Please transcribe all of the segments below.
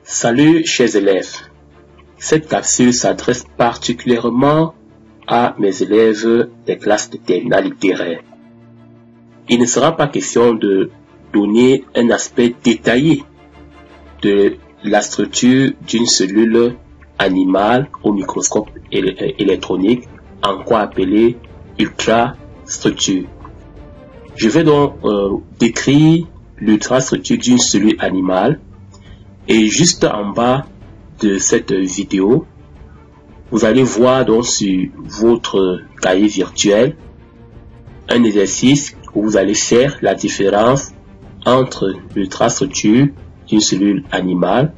Salut chers élèves, cette capsule s'adresse particulièrement à mes élèves des classes de terminale littéraire. Il ne sera pas question de donner un aspect détaillé de la structure d'une cellule animale au microscope électronique, en quoi appeler ultrastructure. Je vais donc décrire l'ultrastructure d'une cellule animale. Et juste en bas de cette vidéo, vous allez voir donc sur votre cahier virtuel un exercice où vous allez faire la différence entre l'ultrastructure d'une cellule animale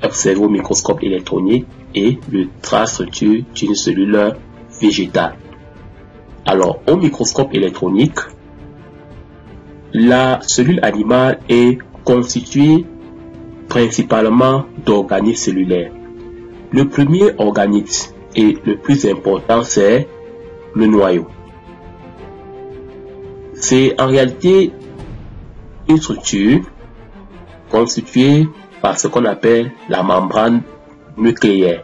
observée au microscope électronique et l'ultrastructure d'une cellule végétale. Alors, au microscope électronique, la cellule animale est constituée principalement d'organes cellulaires. Le premier organisme et le plus important, c'est le noyau. C'est en réalité une structure constituée par ce qu'on appelle la membrane nucléaire.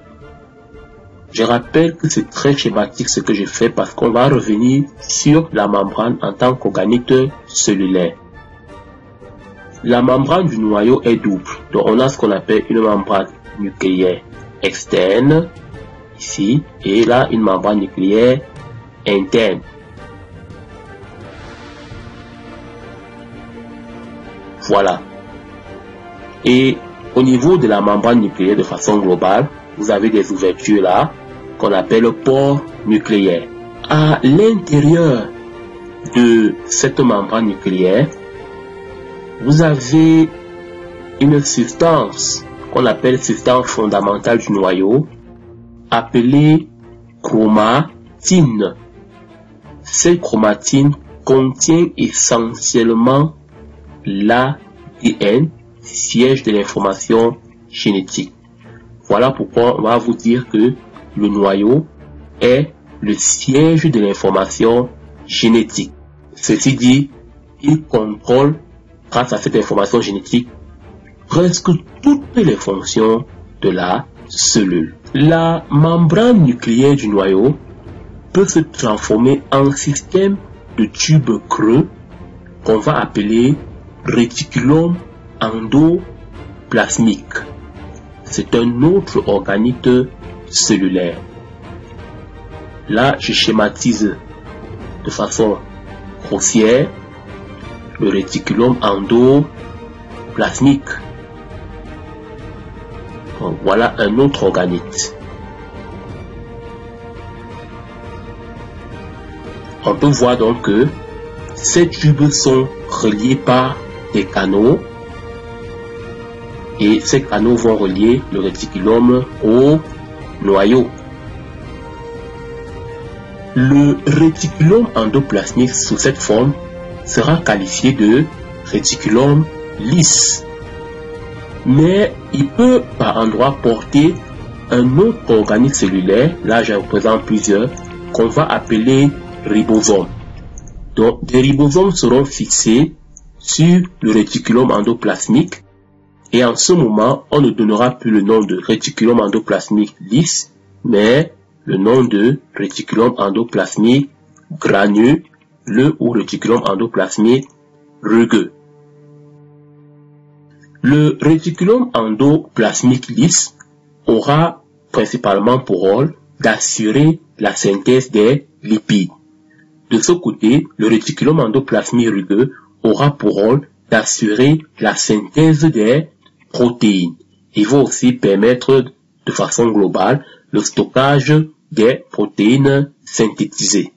Je rappelle que c'est très schématique ce que je fais parce qu'on va revenir sur la membrane en tant qu'organite cellulaire. La membrane du noyau est double. Donc on a ce qu'on appelle une membrane nucléaire externe, ici, et là une membrane nucléaire interne. Voilà. Et au niveau de la membrane nucléaire de façon globale, vous avez des ouvertures là, qu'on appelle pores nucléaires. À l'intérieur de cette membrane nucléaire, vous avez une substance qu'on appelle substance fondamentale du noyau, appelée chromatine. Cette chromatine contient essentiellement l'ADN, siège de l'information génétique. Voilà pourquoi on va vous dire que le noyau est le siège de l'information génétique. Ceci dit, il contrôle grâce à cette information génétique presque toutes les fonctions de la cellule. La membrane nucléaire du noyau peut se transformer en système de tubes creux qu'on va appeler réticulum endoplasmique. C'est un autre organite cellulaire. Là, je schématise de façon grossière le réticulum endoplasmique. Donc, voilà un autre organite. On peut voir donc que ces tubes sont reliés par des canaux et ces canaux vont relier le réticulum au noyau. Le réticulum endoplasmique sous cette forme sera qualifié de réticulum lisse. Mais il peut par endroit porter un autre organisme cellulaire, là je représente plusieurs, qu'on va appeler ribosomes. Donc des ribosomes seront fixés sur le réticulum endoplasmique et en ce moment on ne donnera plus le nom de réticulum endoplasmique lisse, mais le nom de réticulum endoplasmique granuleux ou réticulum endoplasmique rugueux. Le réticulum endoplasmique lisse aura principalement pour rôle d'assurer la synthèse des lipides. De ce côté, le réticulum endoplasmique rugueux aura pour rôle d'assurer la synthèse des protéines. Il va aussi permettre de façon globale le stockage des protéines synthétisées.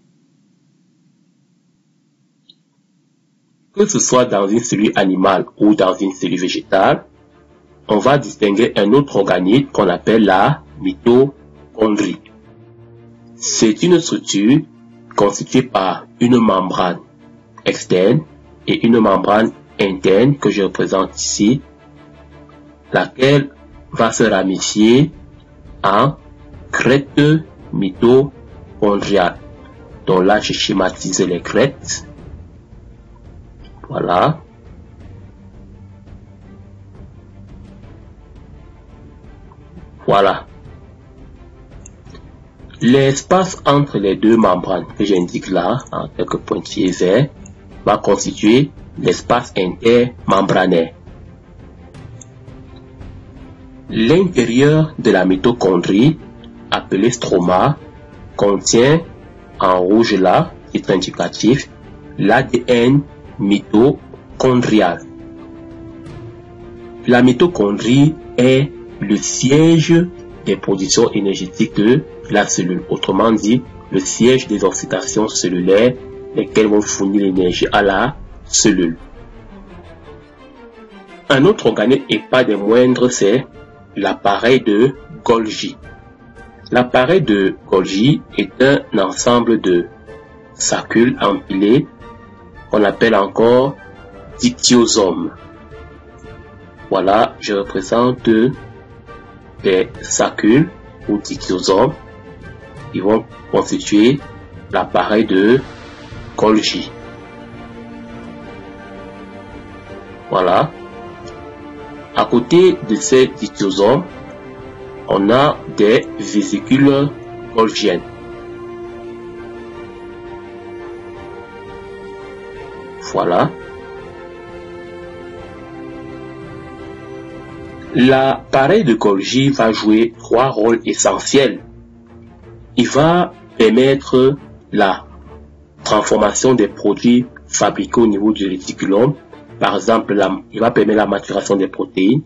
Que ce soit dans une cellule animale ou dans une cellule végétale, on va distinguer un autre organite qu'on appelle la mitochondrie. C'est une structure constituée par une membrane externe et une membrane interne que je représente ici, laquelle va se ramifier en crête mitochondriale. Donc là, j'ai schématisé les crêtes. Voilà. Voilà. L'espace entre les deux membranes que j'indique là, en quelques pointillés verts, va constituer l'espace intermembranaire. L'intérieur de la mitochondrie, appelé stroma, contient en rouge là, titre indicatif, l'ADN mitochondrial. La mitochondrie est le siège des productions énergétiques de la cellule, autrement dit, le siège des oxydations cellulaires, lesquelles vont fournir l'énergie à la cellule. Un autre organe, et pas des moindres, c'est l'appareil de Golgi. L'appareil de Golgi est un ensemble de saccules empilés qu'on appelle encore dictyosomes. Voilà, je représente des saccules ou dictyosomes qui vont constituer l'appareil de Golgi. Voilà. À côté de ces dictyosomes, on a des vésicules golgiennes. Voilà. L'appareil de Golgi va jouer 3 rôles essentiels. Il va permettre la transformation des produits fabriqués au niveau du réticulum. Par exemple, il va permettre la maturation des protéines.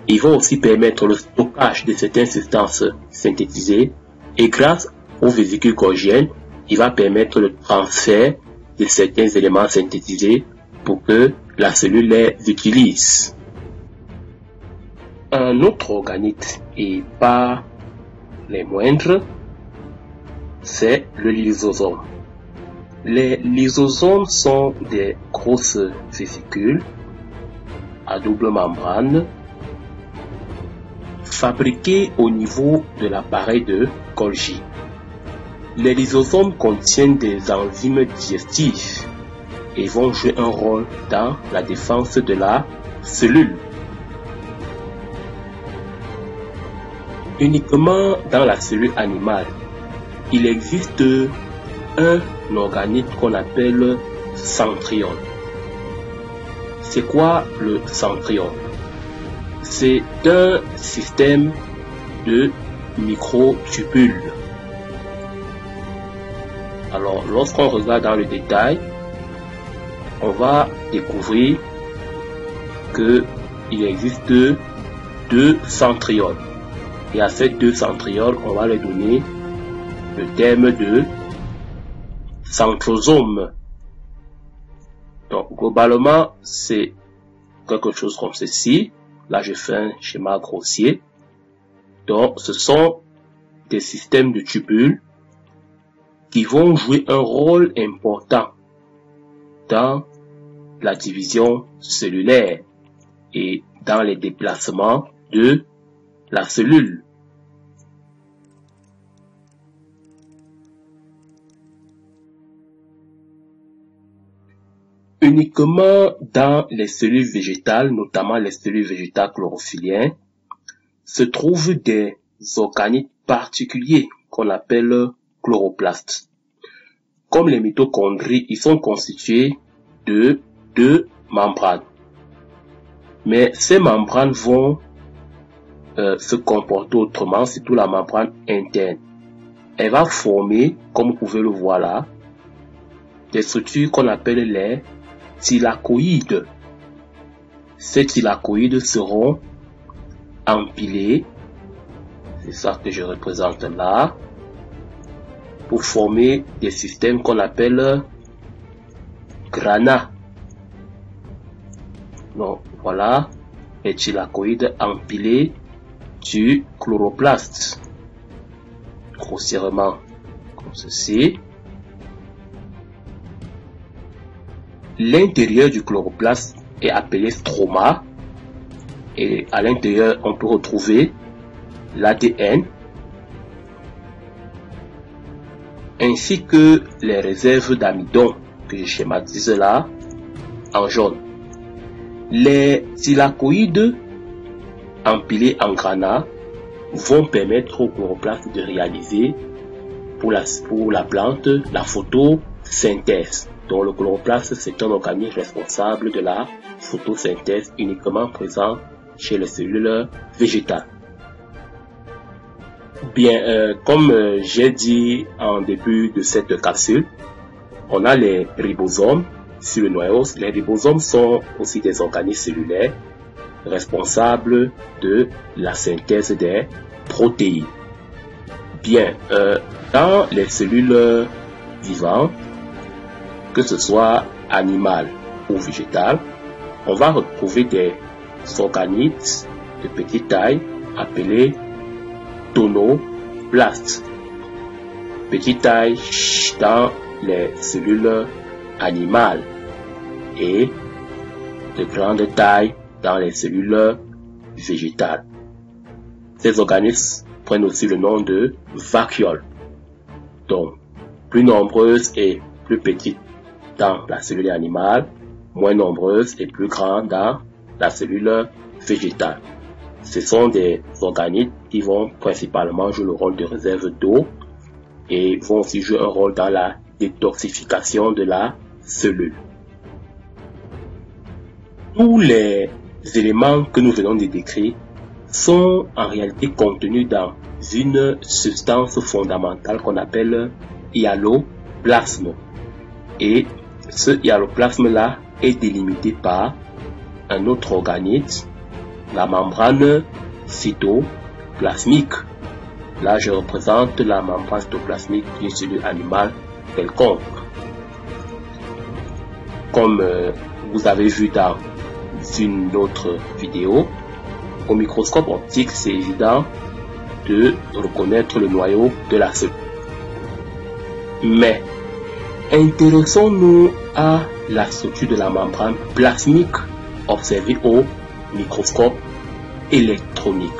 Il va aussi permettre le stockage de certaines substances synthétisées. Et grâce aux vésicules golgiennes, il va permettre le transfert de certains éléments synthétisés pour que la cellule les utilise. Un autre organite, et pas les moindres, c'est le lysosome. Les lysosomes sont des grosses vésicules à double membrane fabriquées au niveau de l'appareil de Golgi. Les lysosomes contiennent des enzymes digestives et vont jouer un rôle dans la défense de la cellule. Uniquement dans la cellule animale, il existe un organite qu'on appelle centriole. C'est quoi le centriole? C'est un système de microtubules. Alors, lorsqu'on regarde dans le détail, on va découvrir qu'il existe 2 centrioles. Et à ces 2 centrioles, on va leur donner le terme de centrosome. Donc, globalement, c'est quelque chose comme ceci. Là, je fais un schéma grossier. Donc, ce sont des systèmes de tubules qui vont jouer un rôle important dans la division cellulaire et dans les déplacements de la cellule. Uniquement dans les cellules végétales, notamment les cellules végétales chlorophylliennes, se trouvent des organites particuliers qu'on appelle chloroplastes. Comme les mitochondries, ils sont constitués de 2 membranes. Mais ces membranes vont se comporter autrement, surtout la membrane interne. Elle va former, comme vous pouvez le voir là, des structures qu'on appelle les thylakoïdes. Ces thylakoïdes seront empilés, c'est ça que je représente là, pour former des systèmes qu'on appelle granats. Donc voilà les thylakoïdes empilés du chloroplaste, grossièrement comme ceci. L'intérieur du chloroplaste est appelé stroma et à l'intérieur on peut retrouver l'ADN ainsi que les réserves d'amidon que je schématise là en jaune. Les thylakoïdes empilés en granats vont permettre au chloroplaste de réaliser pour la plante la photosynthèse. Donc le chloroplaste, c'est un organisme responsable de la photosynthèse uniquement présent chez les cellules végétales. Bien, comme j'ai dit en début de cette capsule, on a les ribosomes sur le noyau. Les ribosomes sont aussi des organismes cellulaires responsables de la synthèse des protéines. Bien, dans les cellules vivantes, que ce soit animales ou végétales, on va retrouver des organites de petite taille appelés tonoplastes. Petite taille dans les cellules animales et de grande taille dans les cellules végétales. Ces organismes prennent aussi le nom de vacuoles. Donc, plus nombreuses et plus petites dans la cellule animale, moins nombreuses et plus grandes dans la cellule végétale. Ce sont des organismes qui vont principalement jouer le rôle de réserve d'eau et vont aussi jouer un rôle dans la détoxification de la cellule. Tous les éléments que nous venons de décrire sont en réalité contenus dans une substance fondamentale qu'on appelle hyaloplasme. Et ce hyaloplasme-là est délimité par un autre organisme, la membrane cytoplasmique. Là, je représente la membrane cytoplasmique d'une cellule animale quelconque. Comme vous avez vu dans une autre vidéo, au microscope optique, c'est évident de reconnaître le noyau de la cellule. Mais intéressons-nous à la structure de la membrane plasmique observée au microscope électronique.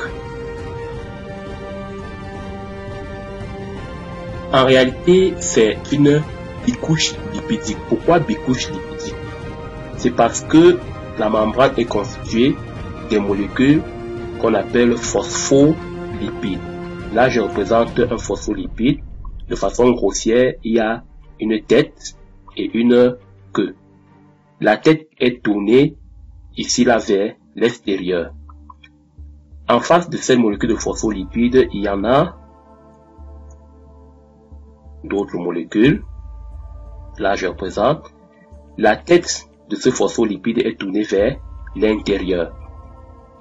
En réalité, c'est une bicouche lipidique. Pourquoi bicouche lipidique? C'est parce que la membrane est constituée des molécules qu'on appelle phospholipides. Là, je représente un phospholipide. De façon grossière, il y a une tête et une queue. La tête est tournée ici là vers l'extérieur. En face de cette molécule de phospholipides, il y en a d'autres molécules. Là, je représente. La tête de ce phospholipide est tournée vers l'intérieur.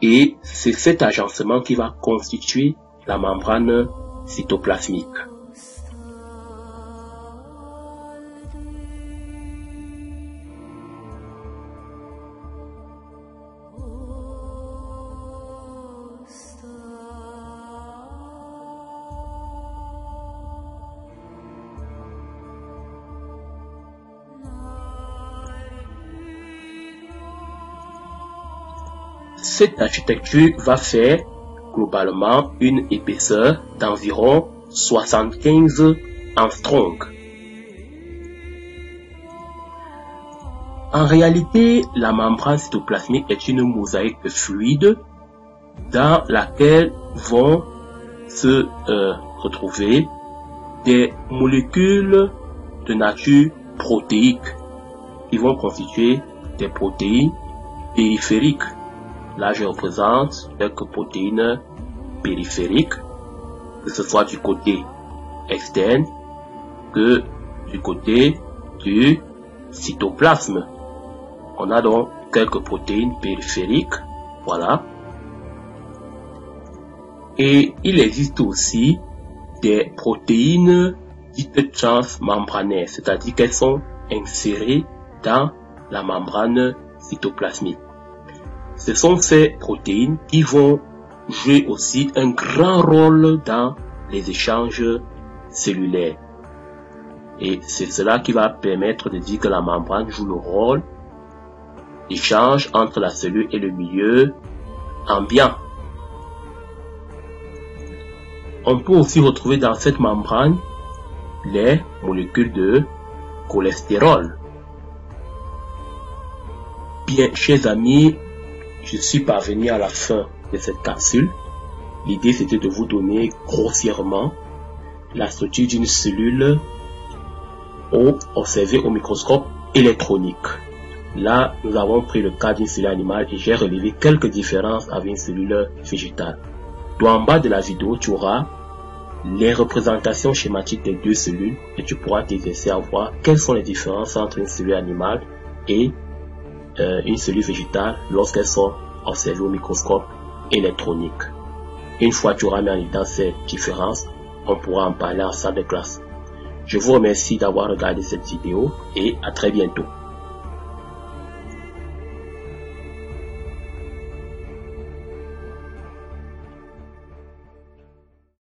Et c'est cet agencement qui va constituer la membrane cytoplasmique. Cette architecture va faire globalement une épaisseur d'environ 75 angstroms. En réalité, la membrane cytoplasmique est une mosaïque fluide dans laquelle vont se retrouver des molécules de nature protéique qui vont constituer des protéines périphériques. Là, je représente quelques protéines périphériques, que ce soit du côté externe que du côté du cytoplasme. On a donc quelques protéines périphériques, voilà. Et il existe aussi des protéines dites transmembranaires, c'est-à-dire qu'elles sont insérées dans la membrane cytoplasmique. Ce sont ces protéines qui vont jouer aussi un grand rôle dans les échanges cellulaires. Et c'est cela qui va permettre de dire que la membrane joue le rôle d'échange entre la cellule et le milieu ambiant. On peut aussi retrouver dans cette membrane les molécules de cholestérol. Bien, chers amis, je suis parvenu à la fin de cette capsule. L'idée c'était de vous donner grossièrement la structure d'une cellule observée au microscope électronique. Là, nous avons pris le cas d'une cellule animale et j'ai relevé quelques différences avec une cellule végétale. Donc, en bas de la vidéo, tu auras les représentations schématiques des deux cellules et tu pourras t'exercer à voir quelles sont les différences entre une cellule animale et une cellule végétale lorsqu'elles sont observées au microscope électronique. Une fois que tu auras mis en évidence ces différences, on pourra en parler en salle de classe. Je vous remercie d'avoir regardé cette vidéo et à très bientôt.